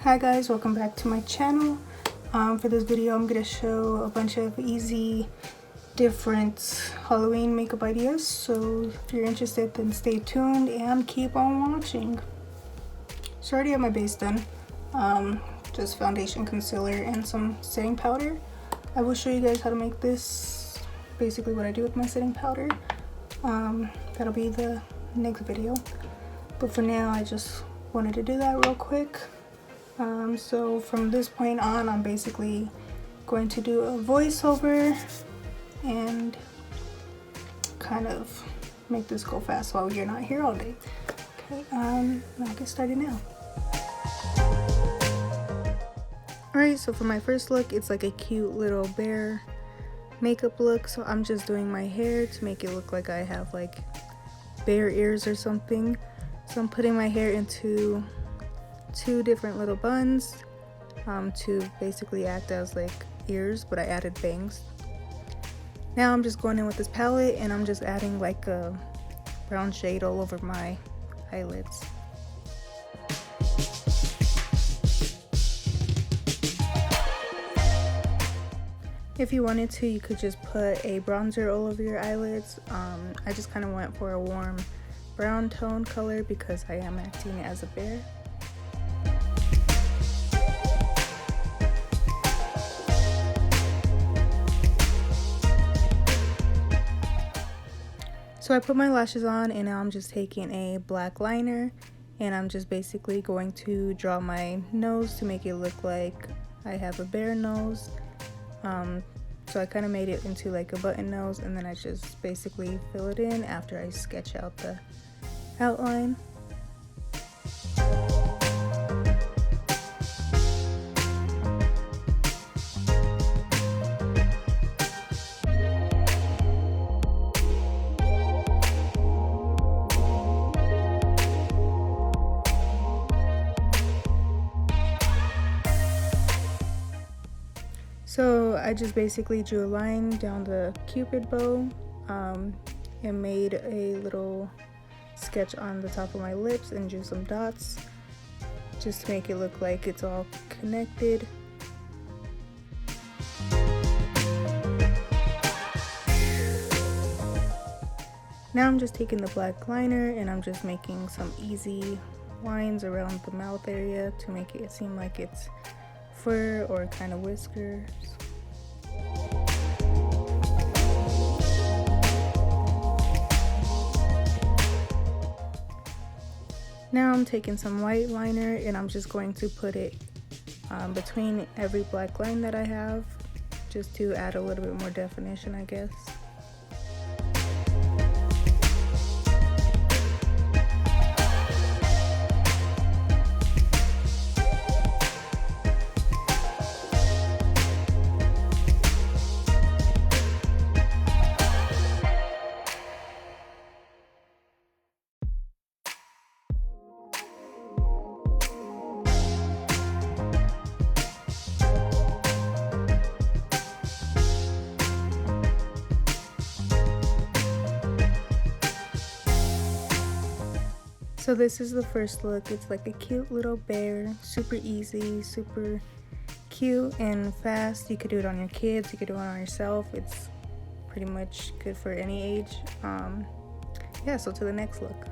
Hi guys, welcome back to my channel. For this video I'm going to show a bunch of easy different Halloween makeup ideas, so if you're interested then stay tuned and keep on watching. So I already have my base done, just foundation, concealer, and some setting powder. I will show you guys how to make this, basically what I do with my setting powder. That'll be the next video, but for now I just wanted to do that real quick. So from this point on, I'm basically going to do a voiceover and kind of make this go fast while you're not here all day. Okay, I'll get started now. Alright, so for my first look, it's like a cute little bear makeup look. So I'm just doing my hair to make it look like I have like bear ears or something. So I'm putting my hair into two different little buns to basically act as like ears, but I added bangs. Now I'm just going in with this palette and I'm just adding like a brown shade all over my eyelids. If you wanted to, you could just put a bronzer all over your eyelids. I just kind of went for a warm brown tone color because I am acting as a bear. So I put my lashes on and now I'm just taking a black liner and I'm just basically going to draw my nose to make it look like I have a bear nose. So I kind of made it into like a button nose and then I just basically fill it in after I sketch out the outline. So I just basically drew a line down the cupid bow and made a little sketch on the top of my lips and drew some dots just to make it look like it's all connected. Now I'm just taking the black liner and I'm just making some easy lines around the mouth area to make it seem like it's fur or kind of whiskers. Now I'm taking some white liner and I'm just going to put it between every black line that I have, just to add a little bit more definition, I guess. So this is the first look. It's like a cute little bear, super easy, super cute and fast. You could do it on your kids, you could do it on yourself. It's pretty much good for any age. Yeah, so to the next look.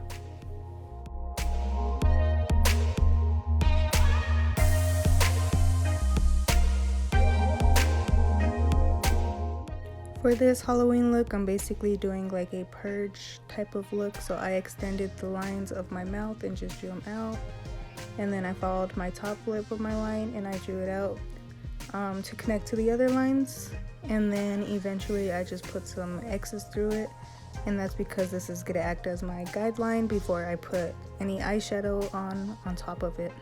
For this Halloween look, I'm basically doing like a purge type of look. So I extended the lines of my mouth and just drew them out. And then I followed my top lip of my line and I drew it out to connect to the other lines. And then eventually I just put some X's through it. And that's because this is gonna act as my guideline before I put any eyeshadow on top of it.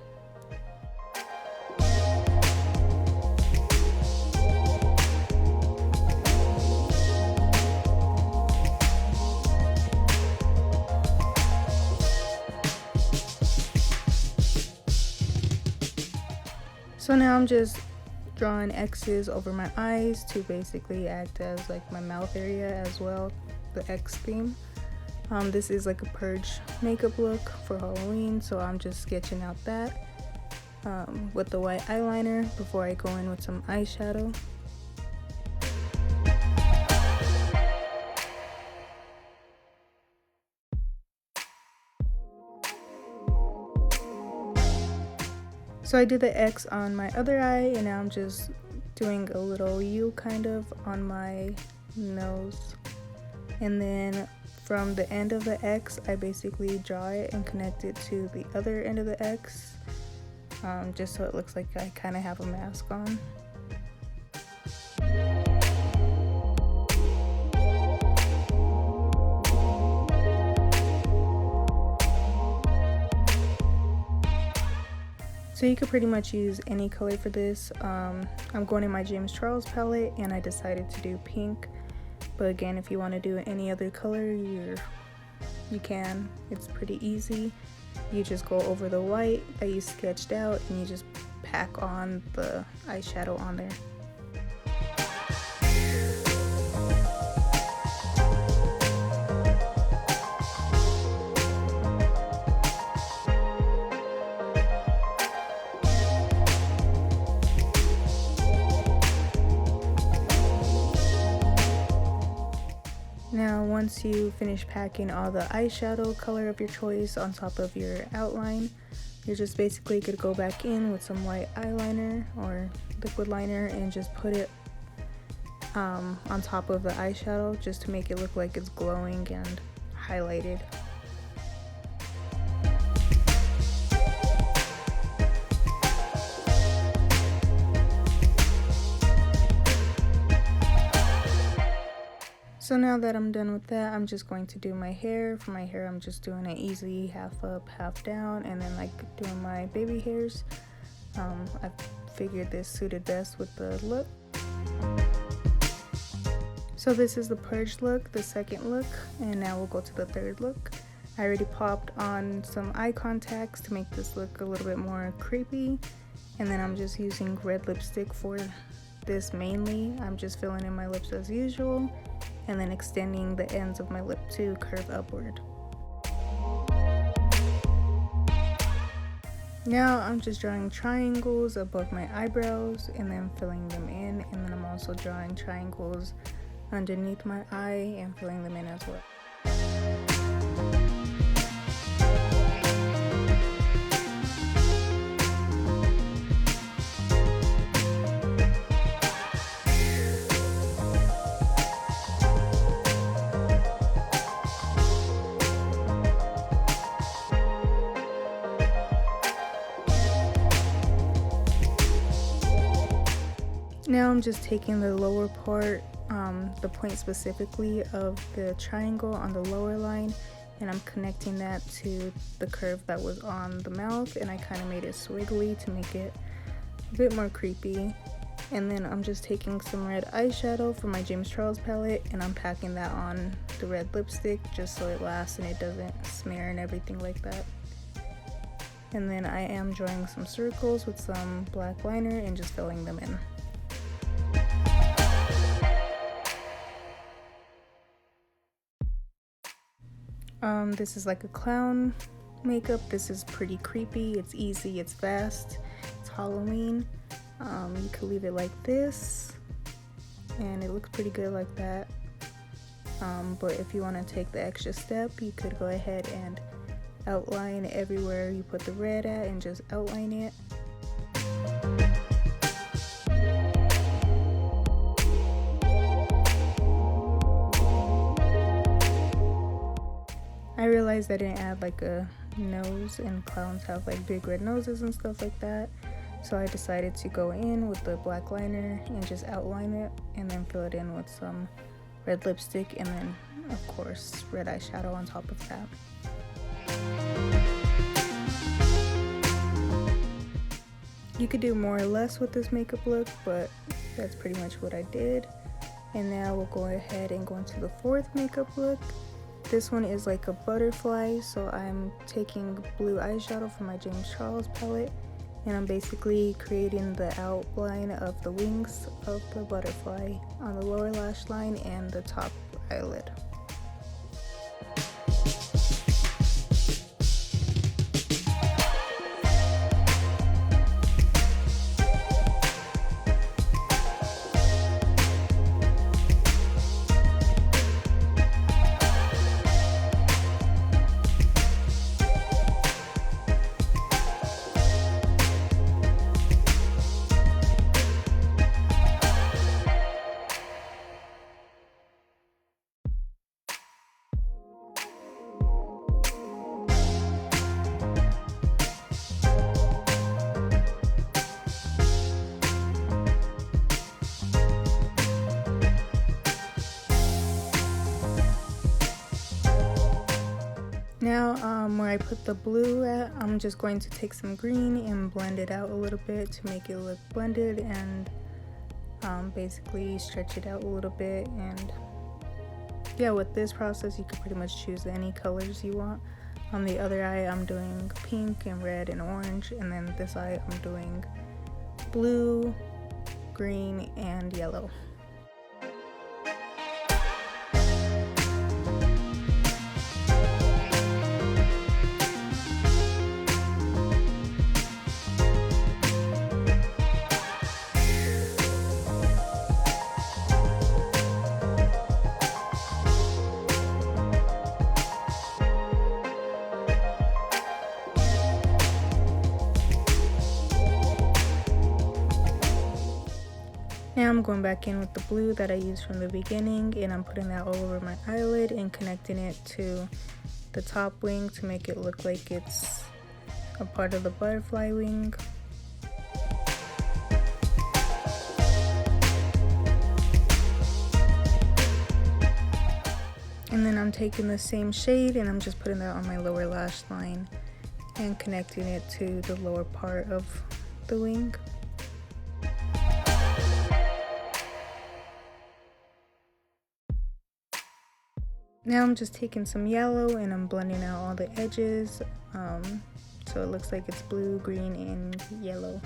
So now I'm just drawing X's over my eyes to basically act as like my mouth area as well, the X theme. This is like a purge makeup look for Halloween, so I'm just sketching out that. with the white eyeliner before I go in with some eyeshadow. So I did the X on my other eye, and now I'm just doing a little U kind of on my nose. And then from the end of the X, I basically draw it and connect it to the other end of the X, just so it looks like I kind of have a mask on. So you could pretty much use any color for this. I'm going in my James Charles palette, and I decided to do pink. But again, if you want to do any other color, you can. It's pretty easy. You just go over the white that you sketched out, and you just pack on the eyeshadow on there. Now once you finish packing all the eyeshadow color of your choice on top of your outline, you're just basically gonna go back in with some white eyeliner or liquid liner and just put it on top of the eyeshadow just to make it look like it's glowing and highlighted. So now that I'm done with that, I'm just going to do my hair. For my hair, I'm just doing an easy half up, half down, and then like doing my baby hairs. I figured this suited best with the look. So this is the purge look, the second look, and now we'll go to the third look. I already popped on some eye contacts to make this look a little bit more creepy, and then I'm just using red lipstick for this mainly. I'm just filling in my lips as usual, and then extending the ends of my lip to curve upward. Now I'm just drawing triangles above my eyebrows and then filling them in, and then I'm also drawing triangles underneath my eye and filling them in as well. Now I'm just taking the lower part, the point specifically of the triangle on the lower line, and I'm connecting that to the curve that was on the mouth, and I kind of made it swiggly to make it a bit more creepy. And then I'm just taking some red eyeshadow from my James Charles palette, and I'm packing that on the red lipstick just so it lasts and it doesn't smear and everything like that. And then I am drawing some circles with some black liner and just filling them in. This is like a clown makeup. This is pretty creepy. It's easy, it's fast, it's Halloween. You could leave it like this and it looks pretty good like that. But if you want to take the extra step, you could go ahead and outline everywhere you put the red at and just outline it. I realized I didn't add like a nose, and clowns have like big red noses and stuff like that. So I decided to go in with the black liner and just outline it and then fill it in with some red lipstick and then of course red eyeshadow on top of that. You could do more or less with this makeup look, but that's pretty much what I did. And now we'll go ahead and go into the fourth makeup look. This one is like a butterfly, so I'm taking blue eyeshadow from my James Charles palette, and I'm basically creating the outline of the wings of the butterfly on the lower lash line and the top eyelid. Now where I put the blue at, I'm just going to take some green and blend it out a little bit to make it look blended, and basically stretch it out a little bit. And yeah, with this process you can pretty much choose any colors you want. On the other eye I'm doing pink and red and orange, and then this eye I'm doing blue, green, and yellow. Now I'm going back in with the blue that I used from the beginning, and I'm putting that all over my eyelid and connecting it to the top wing to make it look like it's a part of the butterfly wing. And then I'm taking the same shade and I'm just putting that on my lower lash line and connecting it to the lower part of the wing. Now I'm just taking some yellow and I'm blending out all the edges, so it looks like it's blue, green, and yellow.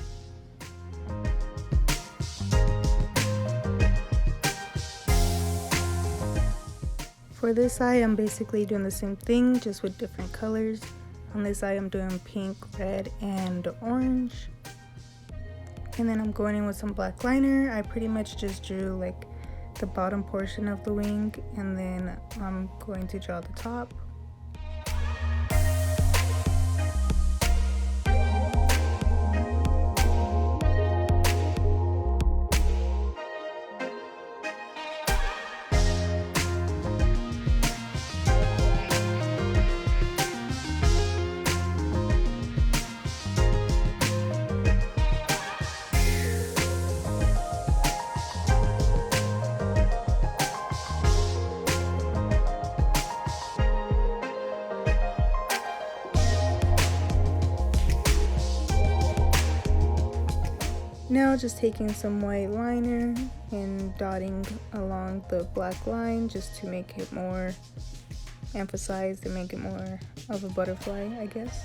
For this eye, I'm basically doing the same thing, just with different colors. On this eye, I'm doing pink, red, and orange. And then I'm going in with some black liner. I pretty much just drew like the bottom portion of the wing, and then I'm going to draw the top. Now just taking some white liner and dotting along the black line just to make it more emphasized and make it more of a butterfly, I guess.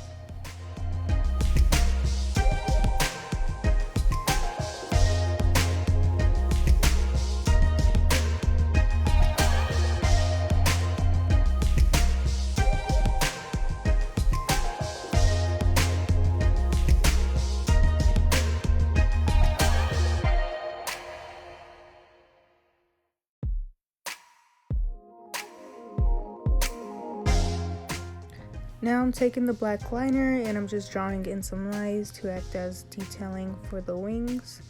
Now I'm taking the black liner and I'm just drawing in some lines to act as detailing for the wings.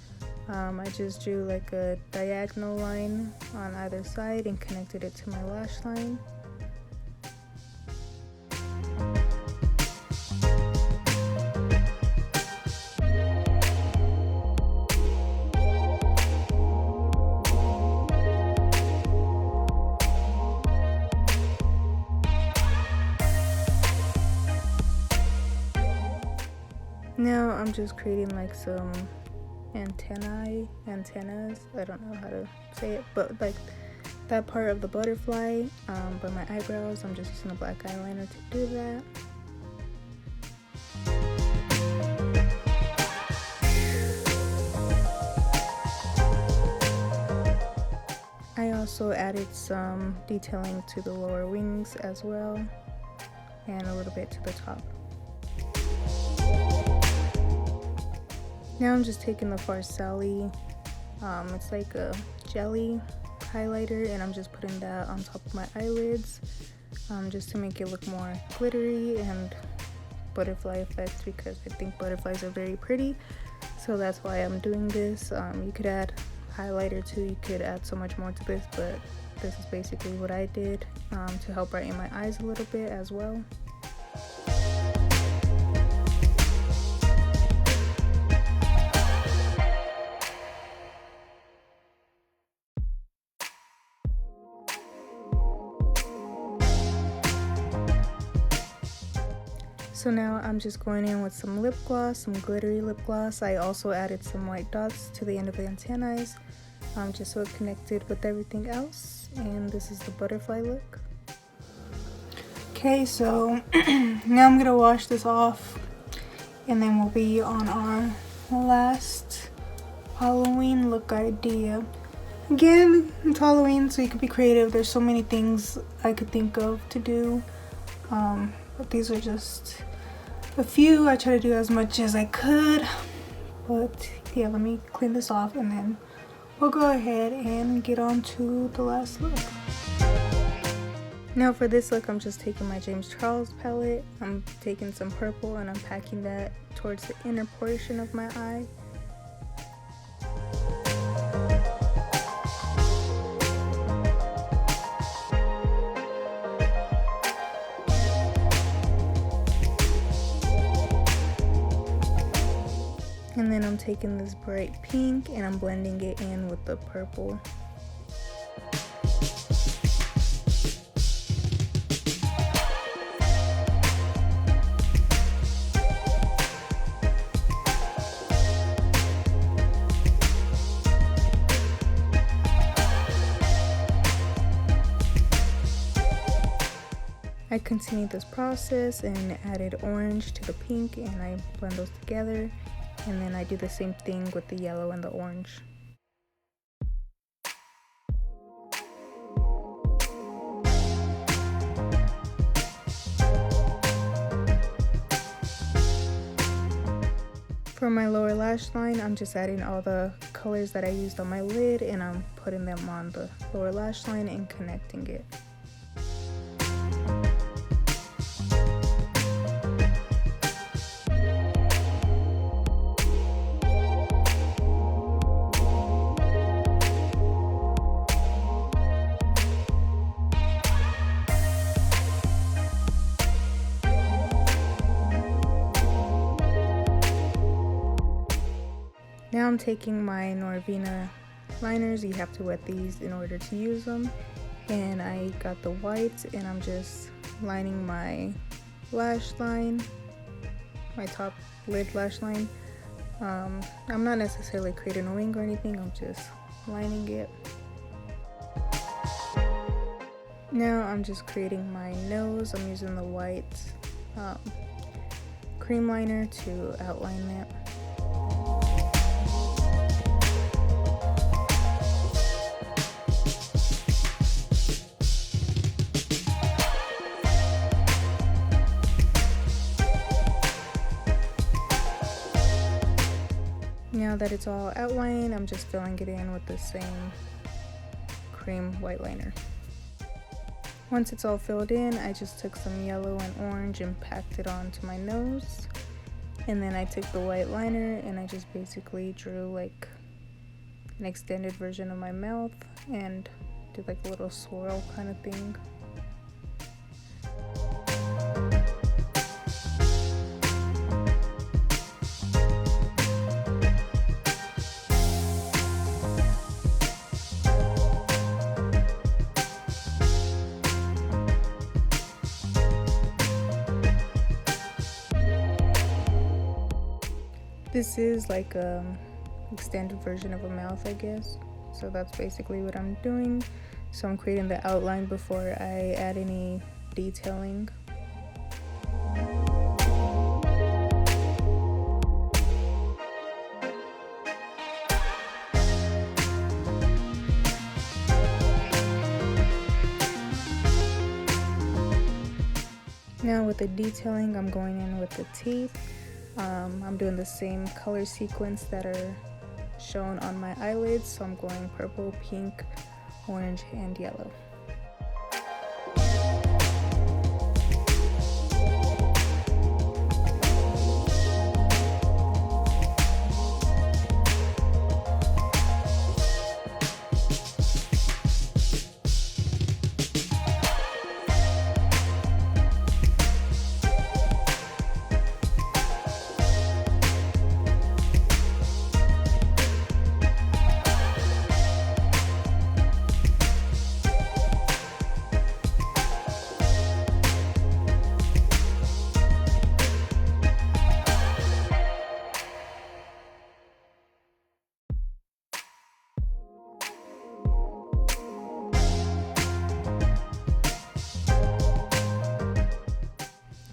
I just drew like a diagonal line on either side and connected it to my lash line. Now I'm just creating like some antennas, I don't know how to say it, but like that part of the butterfly. But my eyebrows, I'm just using a black eyeliner to do that. I also added some detailing to the lower wings as well, and a little bit to the top. Now I'm just taking the Farsali, it's like a jelly highlighter, and I'm just putting that on top of my eyelids, just to make it look more glittery and butterfly effects, because I think butterflies are very pretty, so that's why I'm doing this. You could add highlighter too, you could add so much more to this, but this is basically what I did to help brighten my eyes a little bit as well. So now I'm just going in with some lip gloss, some glittery lip gloss. I also added some white dots to the end of the antennae, just so it connected with everything else. And this is the butterfly look. Okay, so now I'm gonna wash this off, and then we'll be on our last Halloween look idea. Again, it's Halloween, so you can be creative. There's so many things I could think of to do, but these are just a few. I try to do as much as I could, but yeah, let me clean this off and then we'll go ahead and get on to the last look. Now for this look, I'm just taking my James Charles palette. I'm taking some purple and I'm packing that towards the inner portion of my eye. And then I'm taking this bright pink and I'm blending it in with the purple. I continued this process and added orange to the pink and I blend those together, and then I do the same thing with the yellow and the orange. For my lower lash line, I'm just adding all the colors that I used on my lid and I'm putting them on the lower lash line and connecting it. Now I'm taking my Norvina liners. You have to wet these in order to use them. And I got the white and I'm just lining my lash line, my top lid lash line. I'm not necessarily creating a wing or anything, I'm just lining it. Now I'm just creating my nose. I'm using the white cream liner to outline that. Now that it's all outlined, I'm just filling it in with the same cream white liner. Once it's all filled in, I just took some yellow and orange and packed it onto my nose. And then I took the white liner and I just basically drew like an extended version of my mouth and did like a little swirl kind of thing. This is like a extended version of a mouth, I guess. So that's basically what I'm doing. So I'm creating the outline before I add any detailing. Now with the detailing, I'm going in with the teeth. I'm doing the same color sequence that are shown on my eyelids, so I'm going purple, pink, orange, and yellow.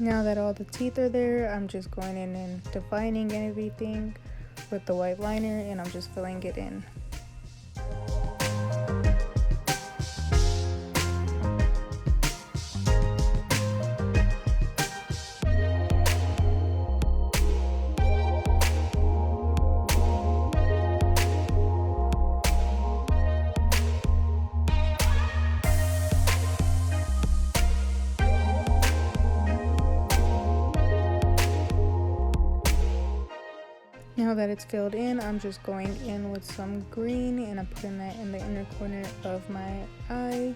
Now that all the teeth are there, I'm just going in and defining everything with the white liner, and I'm just filling it in. Now that it's filled in, I'm just going in with some green and I'm putting that in the inner corner of my eye.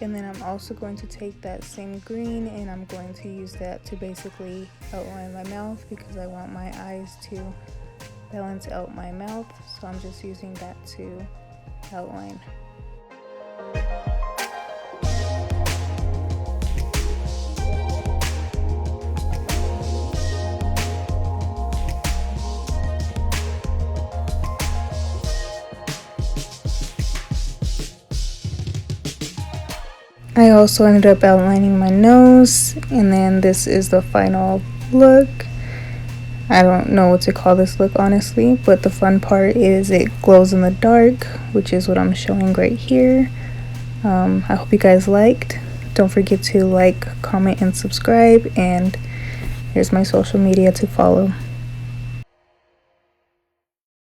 And then I'm also going to take that same green and I'm going to use that to basically outline my mouth, because I want my eyes to balance out my mouth. So I'm just using that to outline. I also ended up outlining my nose, and then this is the final look. I don't know what to call this look, honestly, but the fun part is it glows in the dark, which is what I'm showing right here. I hope you guys liked. Don't forget to like, comment, and subscribe, and here's my social media to follow.